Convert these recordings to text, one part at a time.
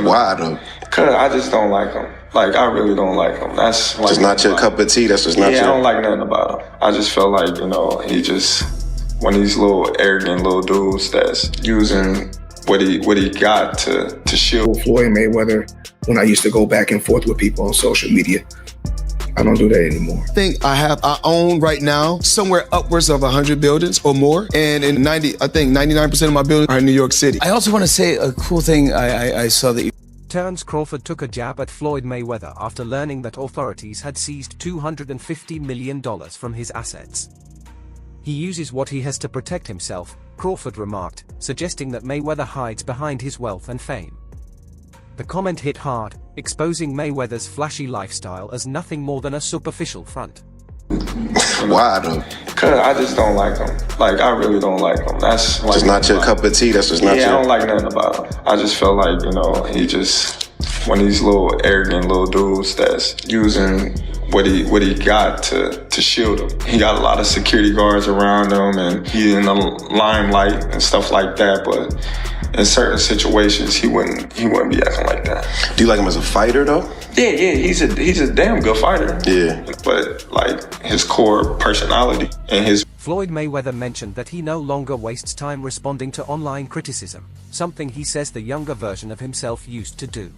Why though? Cause I just don't like him. Like, I really don't like him. That's like, just not your cup of tea. That's just not your. I don't like nothing about him. I just feel like, you know, he just one of these little arrogant little dudes that's using what he got to shield. Floyd Mayweather, when I used to go back and forth with people on social media, I don't do that anymore. I own right now somewhere upwards of 100 buildings or more, and in 99% of my buildings are in New York City. I also want to say a cool thing I saw that you. Terence Crawford took a jab at Floyd Mayweather after learning that authorities had seized $250 million from his assets. He uses what he has to protect himself, Crawford remarked, suggesting that Mayweather hides behind his wealth and fame. The comment hit hard, exposing Mayweather's flashy lifestyle as nothing more than a superficial front. Why though? Cause I just don't like him. Like, I really don't like him. That's like, just not your cup of tea. That's just not your. I don't like nothing about him. I just feel like, you know, he just one of these little arrogant little dudes that's using what he got to shield him. He got a lot of security guards around him, and he in the limelight and stuff like that. But in certain situations, he wouldn't be acting like that. Do you like him as a fighter though? Yeah, he's a damn good fighter. Yeah. But like his core personality and his. Floyd Mayweather mentioned that he no longer wastes time responding to online criticism, something he says the younger version of himself used to do.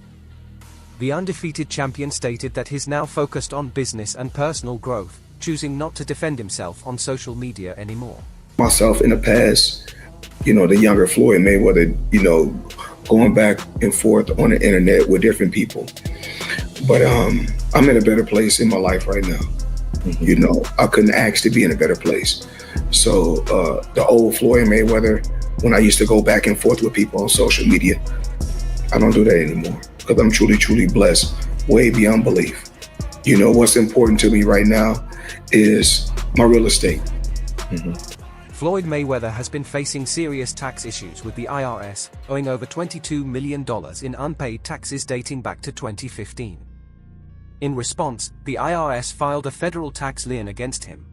The undefeated champion stated that he's now focused on business and personal growth, choosing not to defend himself on social media anymore. Myself in the past, you know, the younger Floyd Mayweather, you know, going back and forth on the internet with different people. But I'm in a better place in my life right now. Mm-hmm. You know, I couldn't ask to be in a better place. So the old Floyd Mayweather, when I used to go back and forth with people on social media, I don't do that anymore because I'm truly, truly blessed, way beyond belief. You know, what's important to me right now is my real estate. Mm-hmm. Floyd Mayweather has been facing serious tax issues with the IRS, owing over $22 million in unpaid taxes dating back to 2015. In response, the IRS filed a federal tax lien against him.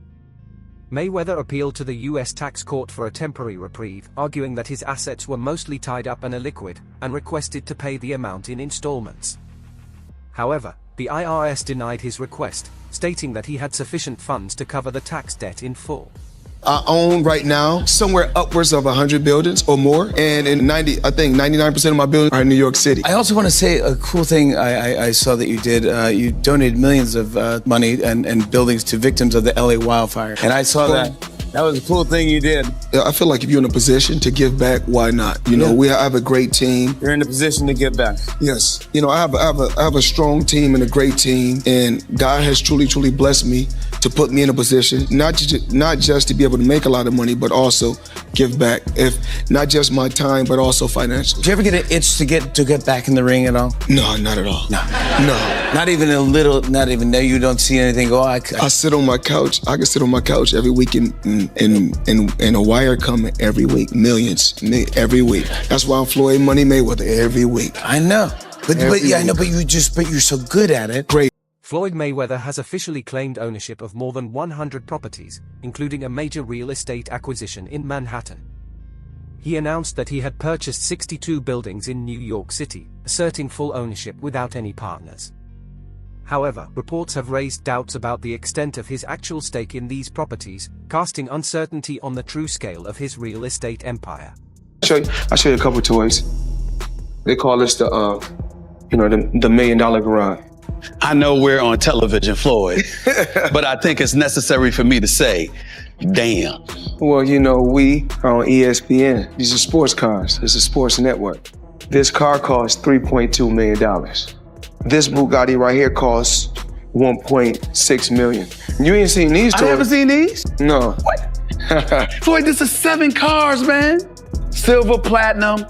Mayweather appealed to the U.S. tax court for a temporary reprieve, arguing that his assets were mostly tied up and illiquid, and requested to pay the amount in installments. However, the IRS denied his request, stating that he had sufficient funds to cover the tax debt in full. I own right now somewhere upwards of 100 buildings or more, and in 99% of my buildings are in New York City. I also want to say a cool thing I saw that you did. You donated millions of money and buildings to victims of the LA wildfire, and I saw that. That was a cool thing you did. I feel like if you're in a position to give back, why not? You know, I have a great team. You're in a position to give back. Yes. You know, I have a strong team and a great team, and God has truly, truly blessed me to put me in a position, not just to be able to make a lot of money, but also give back. If not just my time, but also financially. Did you ever get an itch to get back in the ring at all? No, not at all. No. Not even a little, not even there, you don't see anything go, I sit on my couch. I can sit on my couch every week and a wire coming every week, millions every week. That's why I'm Floyd Money Mayweather every week. I know. But you're so good at it. Great. Floyd Mayweather has officially claimed ownership of more than 100 properties, including a major real estate acquisition in Manhattan. He announced that he had purchased 62 buildings in New York City, asserting full ownership without any partners. However, reports have raised doubts about the extent of his actual stake in these properties, casting uncertainty on the true scale of his real estate empire. I'll show you a couple toys. They call this the $1 million garage. I know we're on television, Floyd, but I think it's necessary for me to say, damn. Well, you know, we are on ESPN. These are sports cars. It's a sports network. This car costs $3.2 million. This Bugatti right here costs $1.6 million. You ain't seen these toys. I haven't seen these? No. What? Floyd, this is 7 cars, man. Silver, platinum,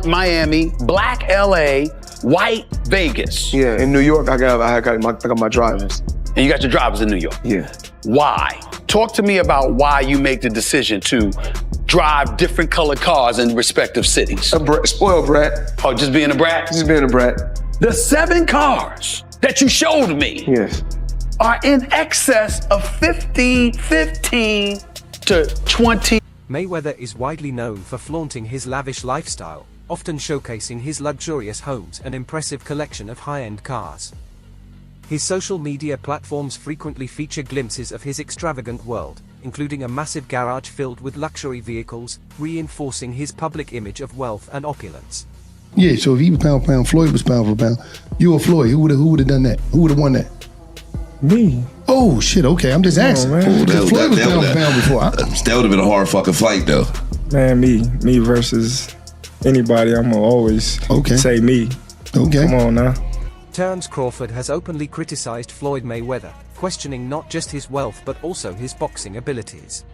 Miami, black LA, white Vegas. Yeah, in New York, I got my drivers. And you got your drivers in New York? Yeah. Why? Talk to me about why you make the decision to drive different colored cars in respective cities. Spoiled brat. Oh, just being a brat? Just being a brat. The 7 cars that you showed me are in excess of 15 to 20. Mayweather is widely known for flaunting his lavish lifestyle, often showcasing his luxurious homes and impressive collection of high-end cars. His social media platforms frequently feature glimpses of his extravagant world, including a massive garage filled with luxury vehicles, reinforcing his public image of wealth and opulence. Yeah, so if he was pound for pound, Floyd was pound for pound. You or Floyd, who would have done that? Who would have won that? Me. Oh shit, okay, I'm just asking. Floyd was pound for pound before. That would have been a hard fucking fight though. Man, me versus anybody, I'm gonna always say me. Okay. Come on now. Terence Crawford has openly criticized Floyd Mayweather, questioning not just his wealth but also his boxing abilities.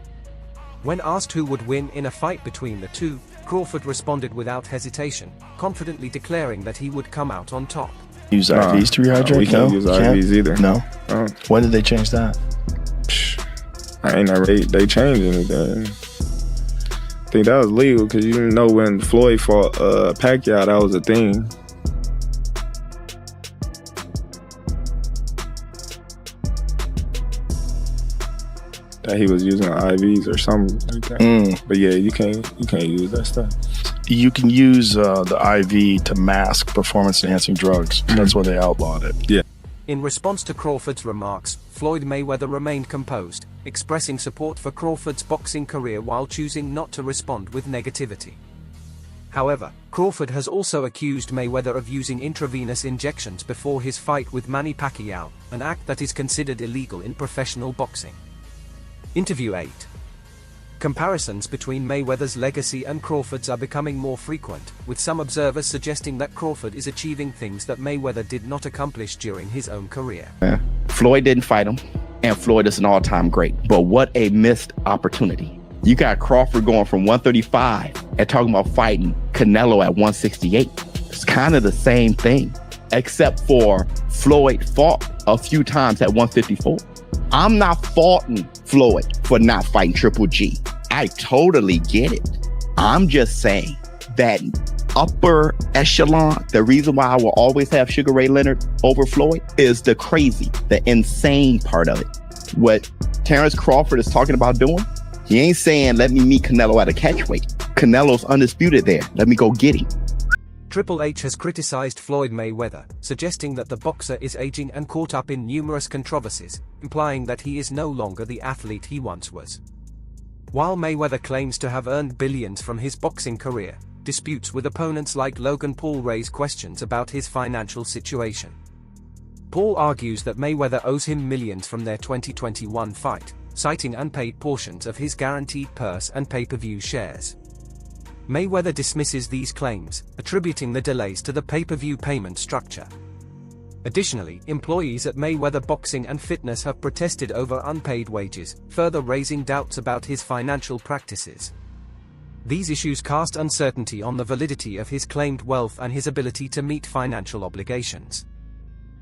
When asked who would win in a fight between the two, Crawford responded without hesitation, confidently declaring that he would come out on top. Use IVs to rehydrate? We can't use IVs either. No. When did they change that? I ain't never. They changed anything. I think that was legal because you didn't know when Floyd fought Pacquiao, that was a thing. That he was using IVs or something like that. But yeah, you can't use that stuff. You can use the IV to mask performance-enhancing drugs. That's why they outlawed it. Yeah. In response to Crawford's remarks, Floyd Mayweather remained composed, expressing support for Crawford's boxing career while choosing not to respond with negativity. However, Crawford has also accused Mayweather of using intravenous injections before his fight with Manny Pacquiao, an act that is considered illegal in professional boxing. Interview 8. Comparisons between Mayweather's legacy and Crawford's are becoming more frequent, with some observers suggesting that Crawford is achieving things that Mayweather did not accomplish during his own career. Floyd didn't fight him, and Floyd is an all-time great. But what a missed opportunity. You got Crawford going from 135 and talking about fighting Canelo at 168. It's kind of the same thing, except for Floyd fought a few times at 154. I'm not faulting Floyd for not fighting Triple G. I totally get it. I'm just saying that upper echelon, the reason why I will always have Sugar Ray Leonard over Floyd is the crazy, the insane part of it. What Terence Crawford is talking about doing, he ain't saying, let me meet Canelo at a catchweight. Canelo's undisputed there. Let me go get him. Triple H has criticized Floyd Mayweather, suggesting that the boxer is aging and caught up in numerous controversies, implying that he is no longer the athlete he once was. While Mayweather claims to have earned billions from his boxing career, disputes with opponents like Logan Paul raise questions about his financial situation. Paul argues that Mayweather owes him millions from their 2021 fight, citing unpaid portions of his guaranteed purse and pay-per-view shares. Mayweather dismisses these claims, attributing the delays to the pay-per-view payment structure. Additionally, employees at Mayweather Boxing and Fitness have protested over unpaid wages, further raising doubts about his financial practices. These issues cast uncertainty on the validity of his claimed wealth and his ability to meet financial obligations.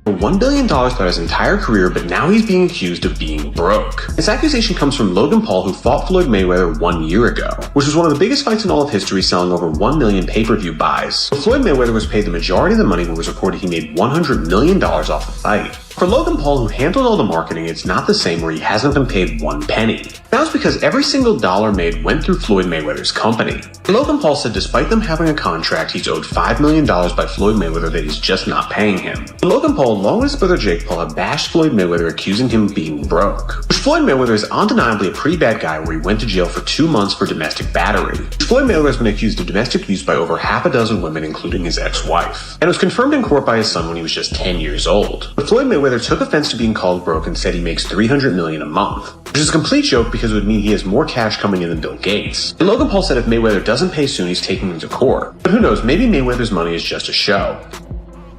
$1 billion throughout his entire career, but now he's being accused of being broke. This accusation comes from Logan Paul, who fought Floyd Mayweather 1 year ago, which was one of the biggest fights in all of history, selling over 1 million pay-per-view buys. Floyd Mayweather was paid the majority of the money when it was reported he made $100 million off the fight. For Logan Paul, who handled all the marketing, it's not the same where he hasn't been paid one penny. That's because every single dollar made went through Floyd Mayweather's company. Logan Paul said despite them having a contract, he's owed $5 million by Floyd Mayweather that he's just not paying him. Logan Paul, along with his brother Jake Paul, have bashed Floyd Mayweather, accusing him of being broke. Which Floyd Mayweather is undeniably a pretty bad guy, where he went to jail for 2 months for domestic battery. Floyd Mayweather has been accused of domestic abuse by over half a dozen women, including his ex-wife. And it was confirmed in court by his son when he was just 10 years old. But Floyd Mayweather took offense to being called broke and said he makes $300 million a month. Which is a complete joke because it would mean he has more cash coming in than Bill Gates. And Logan Paul said if Mayweather doesn't pay soon, he's taking him to court. But who knows, maybe Mayweather's money is just a show.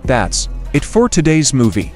That's it for today's movie.